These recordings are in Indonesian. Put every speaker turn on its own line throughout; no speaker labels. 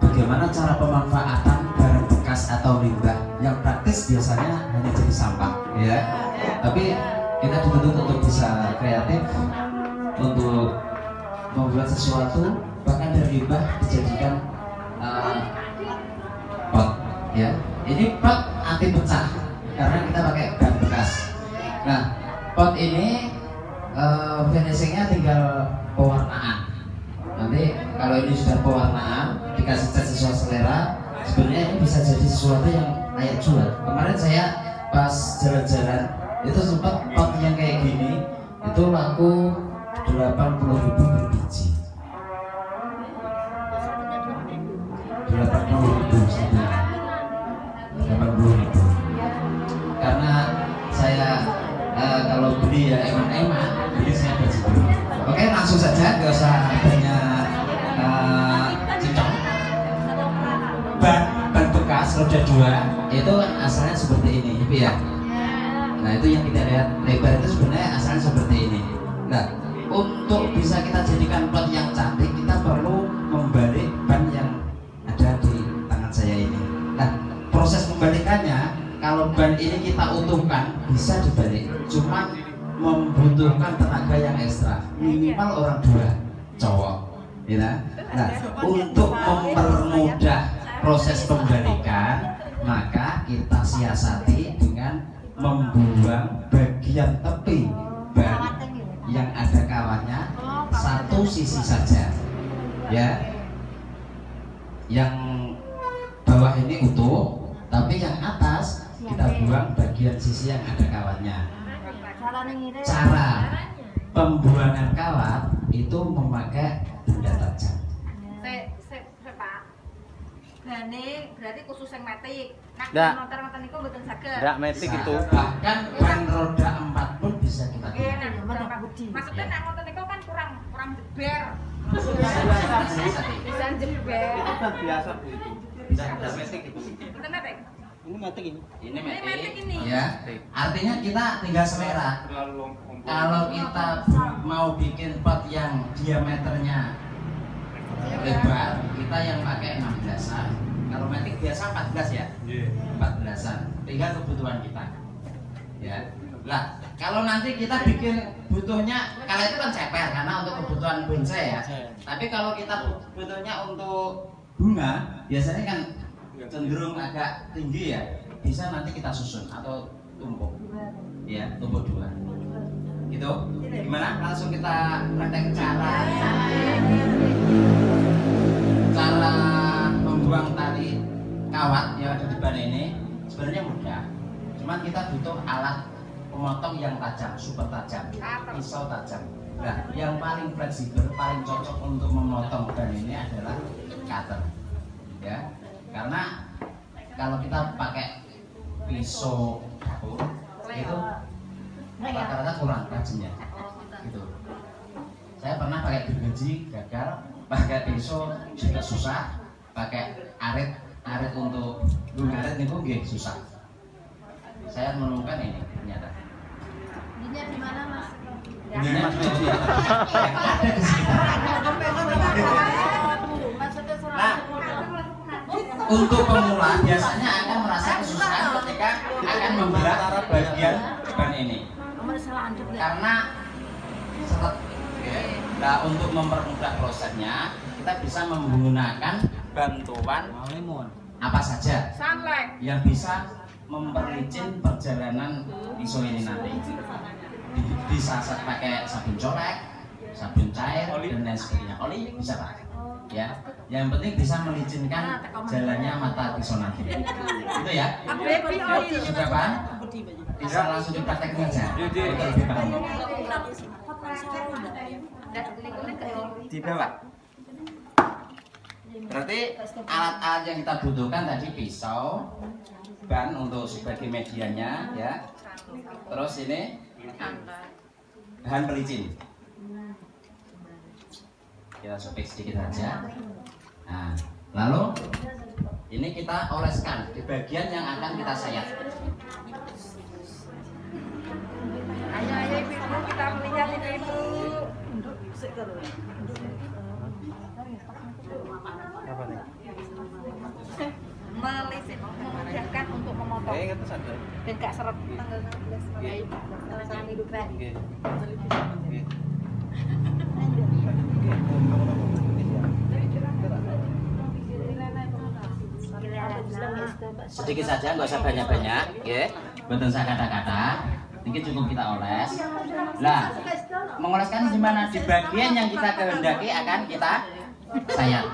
bagaimana cara pemanfaatan barang bekas atau limbah yang praktis biasanya hanya jadi sampah, ya. Tapi kita dituntut untuk bisa kreatif untuk membuat sesuatu bahkan dari limbah dijadikan pot, ya. Ini pot anti pecah karena kita pakai bahan bekas. Nah, pot ini finishingnya tinggal pewarnaan. Nanti kalau ini sudah pewarnaan, dikasih cat sesuai selera, sebenarnya ini bisa jadi sesuatu yang layak jual. Kemarin saya pas jalan-jalan itu sempat pot yang kayak gini itu laku 80.000 per biji. 80.000 sebenarnya. 80.000. Karena saya kalau beli ya eman-eman, jadi saya beli dulu. Oke, langsung saja, nggak usah banyak cincong. Ban bekas roda 2 itu asalnya seperti ini, gitu ya. Nah, itu yang kita lihat lebar itu sebenarnya asalnya seperti ini. Nah, untuk bisa kita jadikan pot yang cantik, kita perlu membalik ban yang ada di tangan saya ini. Nah, proses membalikannya, kalau ban ini kita utuhkan bisa dibalik, cuma membutuhkan tenaga yang ekstra, minimal orang 2 cowok, ya. Nah, untuk mempermudah proses pembalikan, maka kita siasati dengan membuang bagian tepi ban yang ada kawatnya satu sisi saja, ya. Yang bawah ini utuh, tapi yang atas kita buang bagian sisi yang ada kawatnya. Cara pembuangan kawat itu memakai benda tajam.
Pak. Berarti khusus yang metik.
Nggak.
Nonton niku mboten saged.
Nggak metik itu.
Bahkan ban roda 4 pun bisa kita
Nggih,
gunakan.
maksudnya nek ngoten niku kan kurang jeber.
Bisa
jeber.
Kan biasa Bu itu.
bisa metik itu.
Mboten metik.
Ini metik ini.
Ini
metik
metik
ini.
ya. Artinya kita tinggal selera. Kalau kita mau bikin pot yang diameternya lebar, kita yang pakai 16-an. Kalau metik biasa 14 ya. 14-an. Tinggal kebutuhan kita. Ya. Lah, kalau nanti kita bikin butuhnya, kalau itu kan ceper karena untuk kebutuhan bonsai ya. Tapi kalau kita butuhnya untuk bunga, biasanya kan cenderung agak tinggi ya. Bisa nanti kita susun atau tumpuk. Ya, tumpuk 2. Gitu. Gimana? Langsung kita praktek cara membuang tali kawat yang ada di ban ini. Sebenarnya mudah. Cuman kita butuh alat pemotong yang tajam, super tajam, pisau tajam. Nah, yang paling fleksibel, paling cocok untuk memotong ban ini adalah cutter, ya. Karena kalau kita pakai pisau dapur itu rata-rata kurang tajamnya, gitu. Saya pernah pakai gergaji gagal, pakai pisau juga susah, pakai arit untuk ngarit itu nggih susah. Saya menemukan ini ternyata.
Dinya di mana, Mas?
Dinya di yang ada di sekitar. Nah, untuk pemula biasanya akan merasa kesusahan ketika akan membelah bagian ban ini. Karena nah, untuk mempermudah prosesnya, kita bisa menggunakan bantuan apa saja yang bisa memperlicin perjalanan pisau ini nanti. Bisa pakai sabun colek, sabun cair, dan lain sebagainya. Oli bisa Pak. Ya, yang penting bisa melicinkan jalannya mata pisau nanti. Itu ya. Sudah Pak? Bisa langsung dipraktekin aja. Untuk lebih paham. Di bawah. Berarti alat-alat yang kita butuhkan tadi pisau, ban untuk sebagai medianya, ya. Terus ini bahan pelicin. Kita sobek sedikit saja. Nah, lalu ini kita oleskan di bagian yang akan kita sayat.
Ayo ibu, kita melihat ini ibu.
Apa nih? Kayak kata sadar.
Ben gak seret tanggal 16 Mei. Salam hidupan.
Nggih. Nggih.
Sedikit saja, nggak usah banyak-banyak, ya. Betul saya kata-kata. Ini cukup kita oles. Nah, mengoleskan di mana? Di bagian yang kita kehendaki akan kita sayat.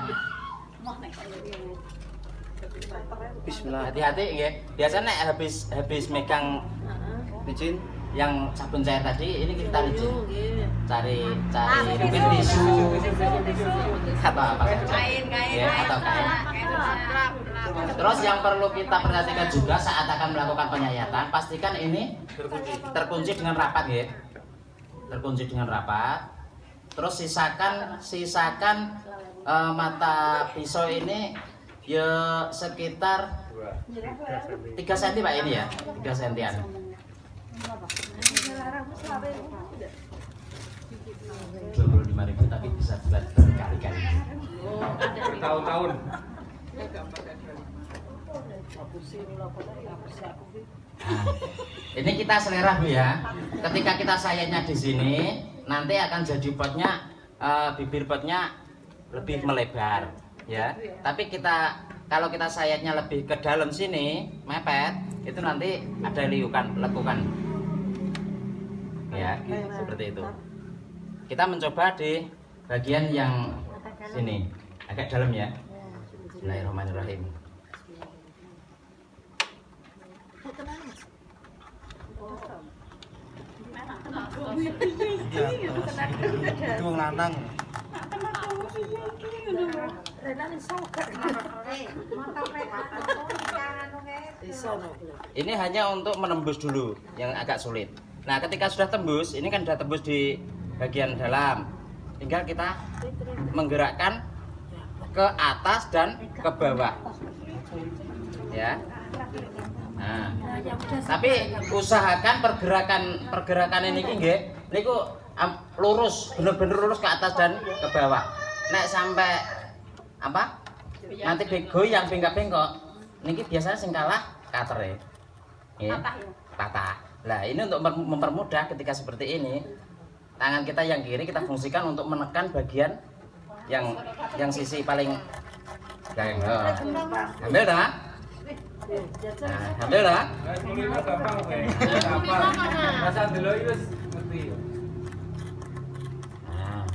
Bismillah.
Hati-hati, ya. Biasanya habis megang
Licin.
yang sabun cair tadi, ini kita licin. Cari mungkin tisu atau apa saja. Ya, atau kain. Terus yang perlu kita perhatikan juga saat akan melakukan penyayatan, pastikan ini terkunci dengan rapat, ya. Terkunci dengan rapat. Terus sisakan mata pisau ini ya sekitar 3 cm Pak ini ya, 3 cm-an. 25.000 tapi bisa buat berkali-kali.
Tahun-tahun.
Nah, ini kita selera Bu ya. Ketika kita sayatnya di sini, nanti akan jadi potnya bibir potnya lebih melebar, ya. Tapi kalau kita sayatnya lebih ke dalam sini, mepet, itu nanti ada lekukan. Ya, seperti itu. Kita mencoba di bagian yang sini, agak dalam ya. Bismillahirrahmanirrahim.
Itu wong lanang.
Ini hanya untuk menembus dulu yang agak sulit. Nah, ketika sudah tembus, ini kan sudah tembus di bagian dalam. Tinggal kita menggerakkan ke atas dan ke bawah. Ya. Nah, tapi usahakan pergerakan ini nggih niku lurus, bener-bener lurus ke atas dan ke bawah. Nek sampai apa? Nanti goyang bengkak-bengkok. Niki biasanya sing kalah katere. Nggih. Patah. Nah, ini untuk mempermudah ketika seperti ini, tangan kita yang kiri kita fungsikan untuk menekan bagian yang sisi paling ambil dah. Nah, ambil dah. Nah,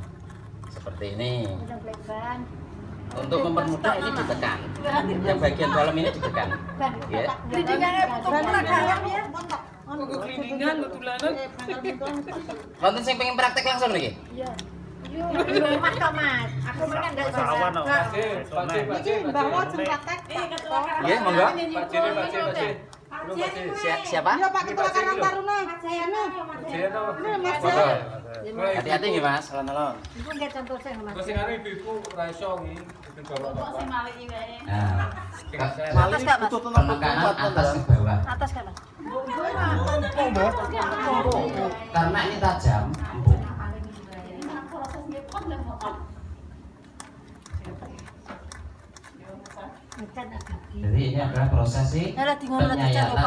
seperti ini. Untuk mempermudah ini ditekan. Yang bagian dalam ini ditekan. Ya. Wonten sing pengen praktek langsung niki?
Iya. Di rumah toh Mas. Aku mereka enggak bisa. Bawa praktek.
Nggih, monggo. Siapa?
Iya Pak Ketua Karang Taruna. Saya nih. Mas.
Hati-hati nggih Mas.
Alon-alon.
Ibu nggak contoh saya Mas.
Terus ngene ibu ra iso ngi
Nah,
Atas Kak Mas.
penekanan atas ke bawah.
Atas Kak Mas.
Karena ini tajam, empuk. Jadi ini adalah proses penyayatan.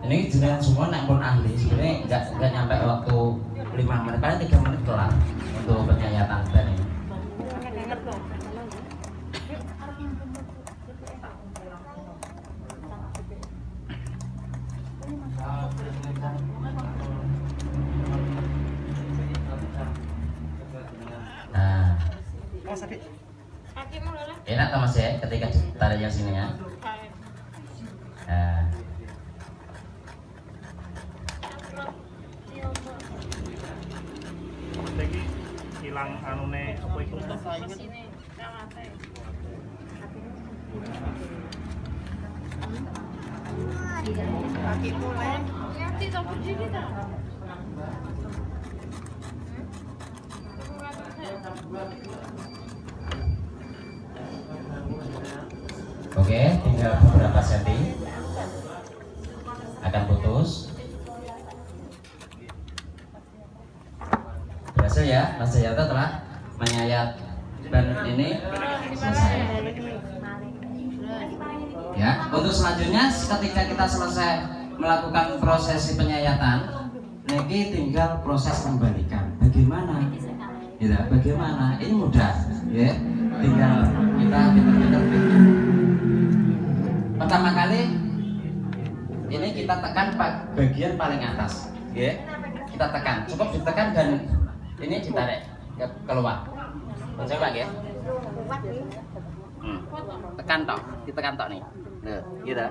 Ini jenengan semua nak pun ahli sebenarnya nggak nyampe waktu 5 menit, paling 3 menit kelar untuk penyayatan ban ini. Nah, enak tak Mas ya ketika ditarik yang sini ya. Nah.
Iki hilang anune apa iku?
Oke, tinggal beberapa senti akan putus. ya, Mas Jayanto telah menyayat ban ini selesai. Ya, untuk selanjutnya ketika kita selesai melakukan prosesi penyayatan, niki tinggal proses kembalikan. Bagaimana? Gitu, bagaimana? Ini mudah, ya. Tinggal kita pintar-pintar. Pertama kali ini kita tekan bagian paling atas, ya. Kita tekan, cukup ditekan dan ini ditarik keluar. Coba ya. Tekan tok, ditekan tok nih. Nah, gitu.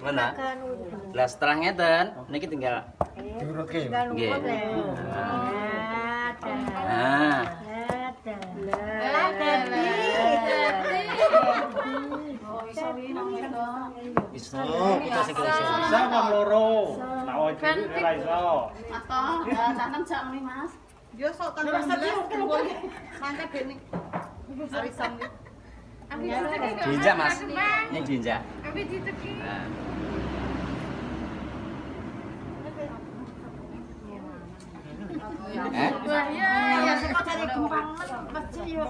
Mana? Lah setelah ngeten, niki tinggal
Diurutke.
nggih. Nah,
Iso, kita sing iso.
Bisa bang loro. Nah, dhewe ora iso.
Atau jangan jam nih mas.
Yo sok tanggal 11 mangkat dene. Arisan iki.
diinjak Mas. Ini diinjak. Nah.
Ya suka cari gempang mesti yo.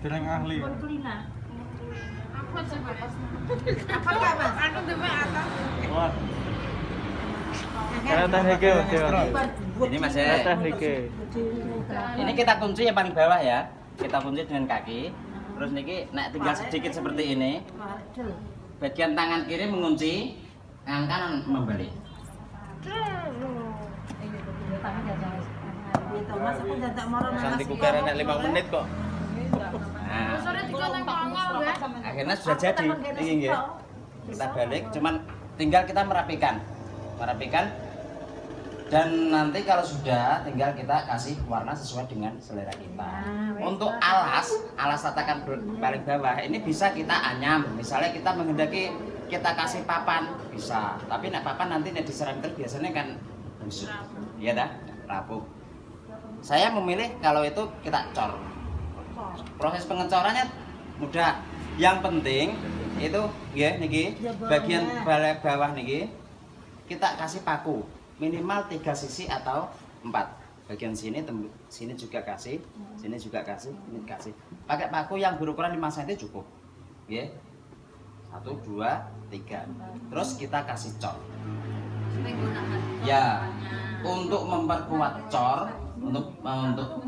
Dereng ahli.
Apa enggak mas? Aku dewe atas.
Wah,
Ini Mas ya. Ini kita kunci yang paling bawah ya. Kita kunci dengan kaki. Terus niki tinggal sedikit seperti ini. Bagian tangan kiri mengunci, tangan kanan membalik.
Santi kukar nek 5 menit kok.
Nah, akhirnya sudah jadi. Ini nggih. Kita balik, cuman tinggal kita merapikan. Dan nanti kalau sudah tinggal kita kasih warna sesuai dengan selera kita. Untuk alas tatakan paling bawah ini bisa kita anyam. Misalnya kita menghendaki kita kasih papan bisa, tapi nek papan nanti nek diseramkan biasanya kan busuk, iya dah, rapuh. Saya memilih kalau itu kita cor. Proses pengecorannya mudah. Yang penting itu ya niki bagian bawah niki kita kasih paku minimal 3 sisi atau 4. Bagian sini sini juga kasih, sini juga kasih, ini kasih. Pakai paku yang berukuran 5 cm cukup. Ya. 1 2 3. Terus kita kasih cor. Ya, untuk memperkuat cor, untuk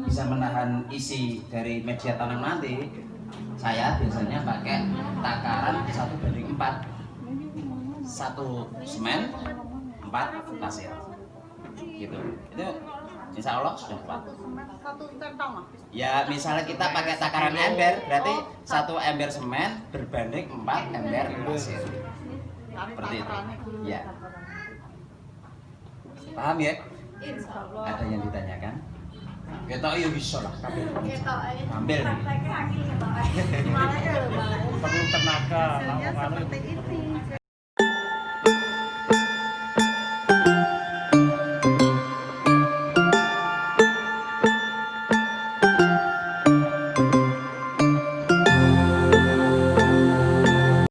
bisa menahan isi dari media tanam nanti, saya biasanya pakai takaran 1:4. 1 semen, 4 pasir. Gitu. Itu insya Allah sudah kuat. Ya, misalnya kita pakai takaran ember, berarti 1 ember semen berbanding 4 ember pasir. Seperti itu. Ya. Paham ya? Ada yang ditanyakan? Kita iya bisa lah. Ambil nih.
perlu tenaga.
Hasilnya seperti ini.